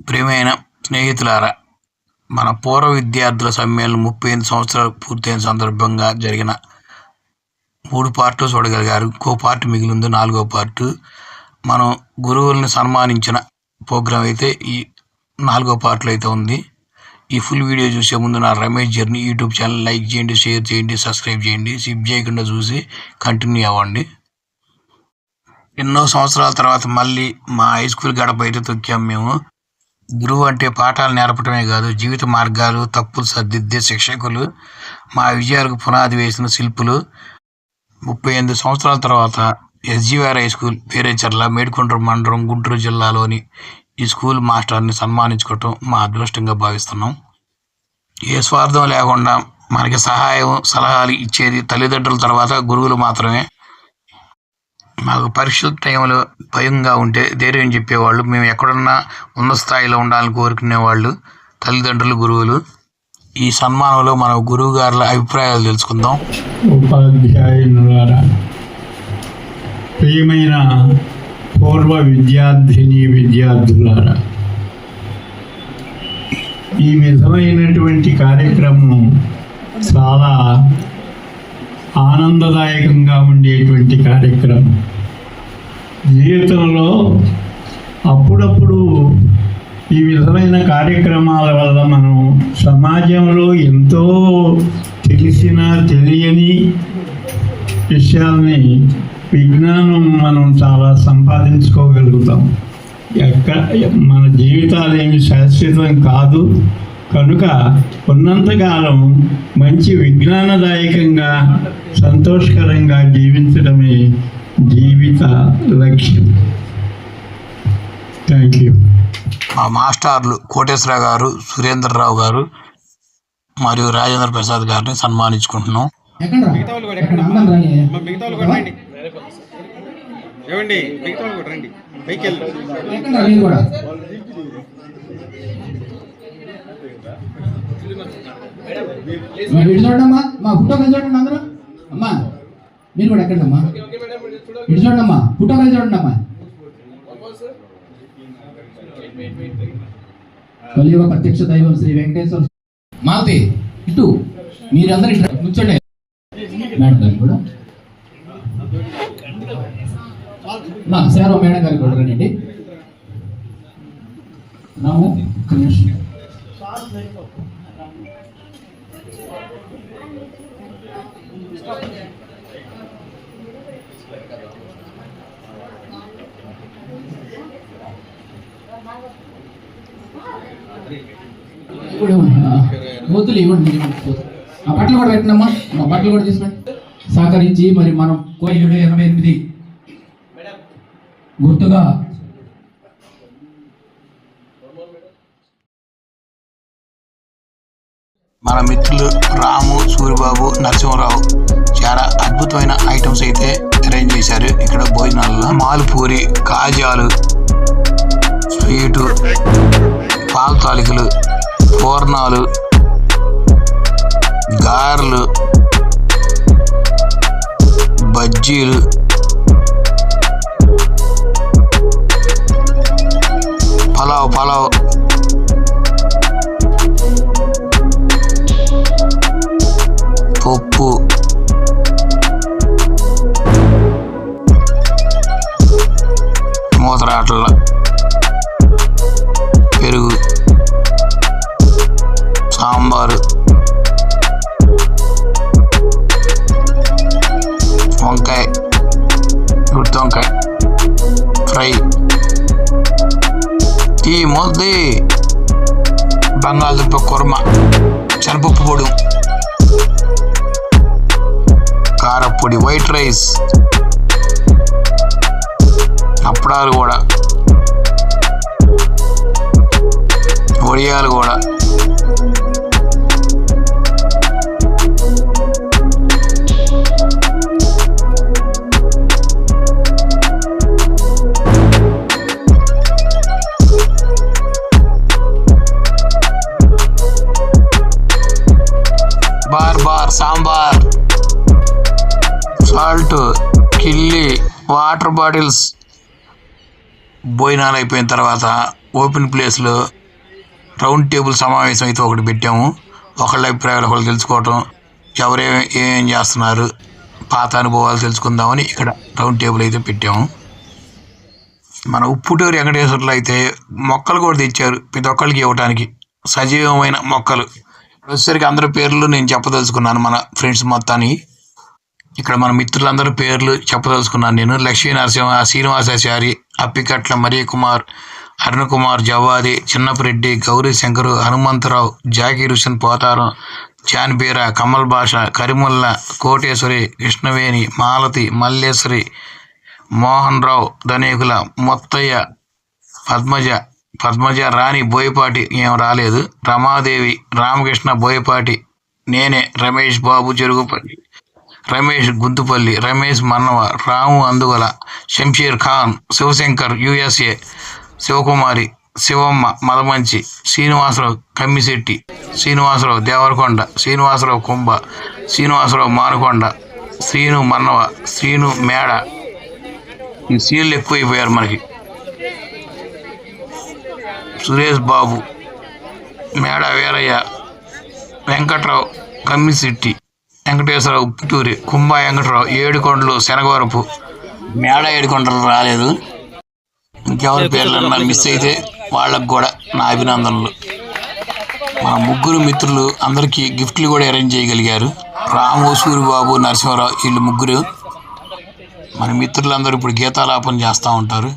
ప్రియమైన స్నేహితులారా, మన పూర్వ విద్యార్థుల సమ్మేళనం 38 సంవత్సరాలు పూర్తయిన సందర్భంగా జరిగిన 3 పార్ట్లు చూడగలిగారు. ఇంకో పార్ట్ మిగిలి ఉంది, 4వ పార్ట్. మనం గురువుల్ని సన్మానించిన ప్రోగ్రాం అయితే ఈ 4వ పార్ట్లో అయితే ఉంది. ఈ ఫుల్ వీడియో చూసే ముందు నా Ramesh journey YouTube channel like చేయండి, షేర్ చేయండి, సబ్స్క్రైబ్ చేయండి. స్కిప్ చేయకుండా చూసి కంటిన్యూ అవ్వండి. ఎన్నో సంవత్సరాల తర్వాత మళ్ళీ మా హై స్కూల్ గడప అయితే తొక్కాం మేము. గురువు అంటే పాఠాలు నేర్పటమే కాదు, జీవిత మార్గాలు, తప్పులు సర్దిద్దే శిక్షకులు, మా విజయాలకు పునాది వేసిన శిల్పులు. 38 సంవత్సరాల తర్వాత SGR high school Perecherla, Medikonduru మండలం, గుంటూరు జిల్లాలోని ఈ స్కూల్ మాస్టర్ని సన్మానించుకోవటం మా అదృష్టంగా భావిస్తున్నాం. ఏ స్వార్థం లేకుండా మనకి సహాయం, సలహాలు ఇచ్చేది తల్లిదండ్రుల తర్వాత గురువులు మాత్రమే. మాకు పరీక్షల టైంలో భయంగా ఉంటే ధైర్యం చెప్పేవాళ్ళు. మేము ఎక్కడున్నా ఉన్నత స్థాయిలో ఉండాలని కోరుకునేవాళ్ళు తల్లిదండ్రులు, గురువులు. ఈ సన్మానంలో మన గురువు గారుల అభిప్రాయాలు తెలుసుకుందాం. ఉపాధ్యాయులారా, ప్రియమైన పూర్వ విద్యార్థులారా, ఈ విధమైనటువంటి కార్యక్రమం చాలా ఆనందదాయకంగా ఉండేటువంటి కార్యక్రమం. జీవితంలో అప్పుడప్పుడు ఈ విధమైన కార్యక్రమాల వల్ల మనం సమాజంలో ఎంతో తెలిసిన తెలియని విషయాల్ని, విజ్ఞానం మనం చాలా సంపాదించుకోగలుగుతాం. మన జీవితాలు ఏమి శాశ్వతం కాదు కనుక ఉన్నంతకాలం మంచి విజ్ఞానదాయకంగా, సంతోషకరంగా జీవించడమే జీవిత లక్ష్యం. Thank you. మా మాస్టర్లు కోటేశ్వరరావు గారు, సురేంద్రరావు గారు మరియు రాజేంద్ర ప్రసాద్ గారిని సన్మానించుకుంటున్నాం. చూడమ్మా, మా ఫోటో కలిసి చూడండి అందరూ. అమ్మా మీరు కూడా ఎక్కడమ్మా, ఇటు చూడండి అమ్మా, ఫోటో కలిసి చూడండి అమ్మా. కలియుగ ప్రత్యక్ష దైవం శ్రీ వెంకటేశ్వర మాలతి, ఇటు మీరందరూ ఇటు కూర్చోండి. మేడం గారికి కూడా, సేవ మేడం గారికి కూడా రండి. రాము మూతులు ఇవ్వండి. ఆ బట్టలు కూడా పెట్టినమ్మా, మా బట్టలు కూడా తీసుకోండి. సహకరించి మరి మనం 788 గుర్తుగా మన మిత్రులు రాము, సూరిబాబు, నరసింహరావు చాలా అద్భుతమైన ఐటమ్స్ అయితే అరేంజ్ చేశారు. ఇక్కడ భోజనాల్లో మాల్పూరి, కాజాలు, స్వీటు, పాల తాలికలు, పూర్ణాలు, గారెలు, బజ్జీలు, పలావ్, పప్పు, మూతరాటల, పెరుగు, సాంబారు, వంకాయ, గుత్తి వంకాయ ఫ్రై, ఈ మొద్ది, బంగాళదుంప కుర్మ, శనగపప్పు పొడి, కారపొడి, వైట్ రైస్, అప్పడాలు కూడా, వడియాలు కూడా, బార్ సాంబార్, సాల్ట్, కిల్లి, వాటర్ బాటిల్స్. భోజనాలు అయిపోయిన తర్వాత ఓపెన్ ప్లేస్లో రౌండ్ టేబుల్ సమావేశం అయితే ఒకటి పెట్టాము. ఒకళ్ళ అభిప్రాయాలు ఒకళ్ళు తెలుసుకోవటం, ఏం చేస్తున్నారు, పాత అనుభవాలు తెలుసుకుందామని ఇక్కడ రౌండ్ టేబుల్ అయితే పెట్టాము. మన ఉప్పుటూరు వెంకటేశ్వర్లో అయితే మొక్కలు కూడా తెచ్చారు ప్రతి ఒక్కరికి ఇవ్వటానికి, సజీవమైన మొక్కలు. వచ్చేసరికి అందరి పేర్లు నేను చెప్పదలుచుకున్నాను మన ఫ్రెండ్స్ మొత్తాన్ని. ఇక్కడ మన మిత్రులందరి పేర్లు చెప్పదలుచుకున్నాను నేను. లక్ష్మీ నరసింహ, శ్రీనివాసాచారి, అప్పికట్ల మరియ కుమార్, అరుణ్ కుమార్, జవ్వాది, చిన్నపరెడ్డి, గౌరీ శంకరు, హనుమంతరావు, జాకీర్ హుసేన్ పోతారం, జాన్బీరా, కమల్ భాష, కరిముల్లా, కోటేశ్వరి, కృష్ణవేణి, మాలతి, మల్లేశ్వరి, మోహన్ రావు, ధనేకుల, మొత్తయ్య, పద్మజ, రాణి బోయపాటి ఏం రాలేదు, రమాదేవి, రామకృష్ణ బోయపాటి, నేనే, రమేష్ బాబు చెరుగుపల్లి, రమేష్ గుంతుపల్లి, రమేష్ మన్నవ, రాము అందుగల, షంషీర్ ఖాన్, శివశంకర్ USA, శివకుమారి, శివమ్మ మదమంచి, శ్రీనివాసరావు కమ్మిశెట్టి, శ్రీనివాసరావు దేవరకొండ, శ్రీనివాసరావు కుంభ, శ్రీనివాసరావు మానకొండ, శ్రీను మన్నవ, శ్రీను మేడ. ఈ సీళ్ళు ఎక్కువైపోయారు మనకి. సురేష్ బాబు, మేడ వీరయ్య, వెంకట్రావు కమ్మిశెట్టి, వెంకటేశ్వరరావు ఉప్పుటూరి, కుంభ వెంకటరావు, ఏడుకొండలు శనగవరపు, మేడ ఏడుకొండలు రాలేదు. ఇంకెవరి పేర్లన్నా మిస్ అయితే వాళ్ళకు కూడా నా అభినందనలు. మన ముగ్గురు మిత్రులు అందరికీ గిఫ్ట్లు కూడా అరేంజ్ చేయగలిగారు. రాము, సూరిబాబు, నరసింహరావు, వీళ్ళు ముగ్గురు మన మిత్రులందరూ ఇప్పుడు గీతాలాపన చేస్తూ ఉంటారు.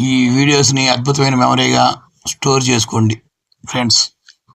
ఈ వీడియోస్ని అద్భుతమైన మెమరీగా స్టోర్ చేసుకోండి ఫ్రెండ్స్.